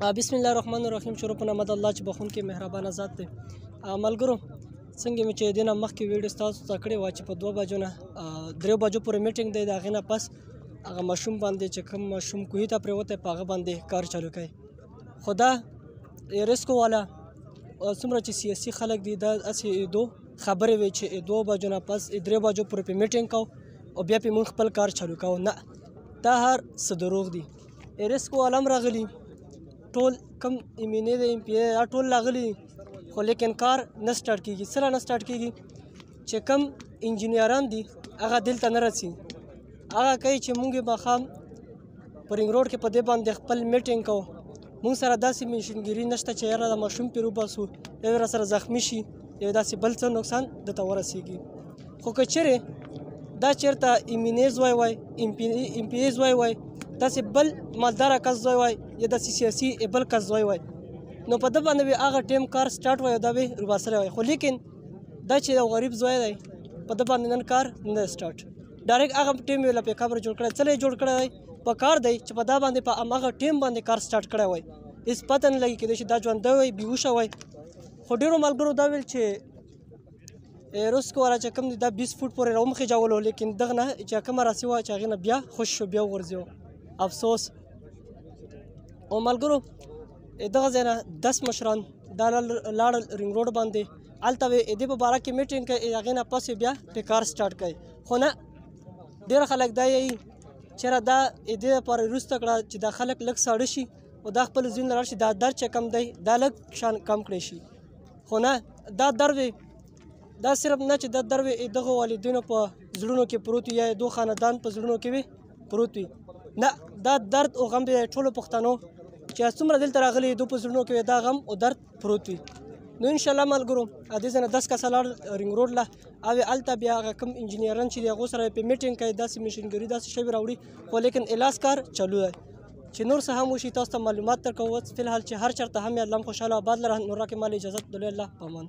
بسم الله الرحمن الرحیم. شروع په نام د الله چې بخونکی مهربانه ذات دی. ملګرو څنګه مې چې دینه مخکې ویډیو ستاسو ته کړې وه چې په 2 بجو نه 3 بجو پورې میټینګ دی. د هغې نه پس هغه ماشوم باندې چې کوم ماشوم کوهي ته پرېوتی په هغه باندې کار چالو کوي. خو دا ریسکو والا څومره چې سیاسي خلک دي دا هسې دو خبرې وې چې 2 بجو نه پس 3 بجو پورې پې میټینګ کوو او بیا پې موږ خپل کار چالو کوو. نه دا هر څه دروغ دي. ریسکو والا هم راغلي، ټول کم ایمینې د ایم پی ای دا ټول راغلي، خو لیکن کار نه سټارټ کېږي. سره نه سټارټ کېږي چې کم انجینیران دي هغه دلته نه رسي. هغه کوي چې موږ یې ماښام په رینګ روډ کې په دې باندې خپل میټینګ کوو. موږ سره داسې مشینګري نشته چې یاره د ماشوم پرې وباسو یا راسره زخمي شي یا داسې بل څه نقصان درته ورسېږي. خو که چیرې دا چېرته ایمینې زوی وای، ایم پی ای زوی وای، داسې بل مالداره کس زوی وای یا داسې سیاسي بل کس زوی وای، نو په ده باندې به هغه ټیم کار سټارټ وای او دا به روباسلی وای. خو لیکن دا چې یو غریب زوی دی په ده باندې نن کار نه سټارټ، ډایرکټ هغه ټیم یې له پیکابر جوړ کړی. څه یې جوړ کړی دی په کار دی چې په دا باندې په هماغه ټیم باندې کار سټارټ کړی وای. هېڅ پته نه لګي کېدای شي دا ژوندی وای بېهوشه وای. خو ډېرو ملګرو دا ویل چې روسکو والا چې کوم دی دا 20 فوټ پورې راومخېجولو، لیکن دغه نه چې کومه راسي وه چې هغې نه بیا خوش شو، بیا وغورځېو. افسوس. او ملګرو دغه ځای نه 10 مشران دا لاړل رینګ روډ باندې، هلته به دې په باره کې میټینګ کوي، هغې نه پس بیا پرې کار سټارټ کوي. خو نه، ډېر خلک دا یایي چېرې دا دې لپاره وروسته کړه چې دا خلک لږ ساړه شي او دا خپل ځینو لاړ شي، دا درد چې کم دی دا لږ شان کم کړی شي. خو نه، دا درد دا صرف نه چې دا درد دغه والدینو په زړونو کې پروت وي یا دو خاندان په زړونو کې وي پروت وي، نه، دا درد او غم د ټولو پښتنو چې څومره دلته راغلي دو په زړونو کې دا غم او درد پروت وي. نو انشاءالله ملګرو دې ځای نه 10 کسه لاړل رینګ روډ له، او هلته بیا هغه کوم انجینیران چې دي هغو سره یې پې میټینګ کوي، داسې مشینګري داسې شوي راوړي. خو لیکن علاج کار چالو دی چې نور څه هم وشي تاسو ته معلومات درکوو. فی الحال چې هر چېرته هم یې الله خوشحاله آباد لره. نور راکړې مال اجازت دلوی الله په امان.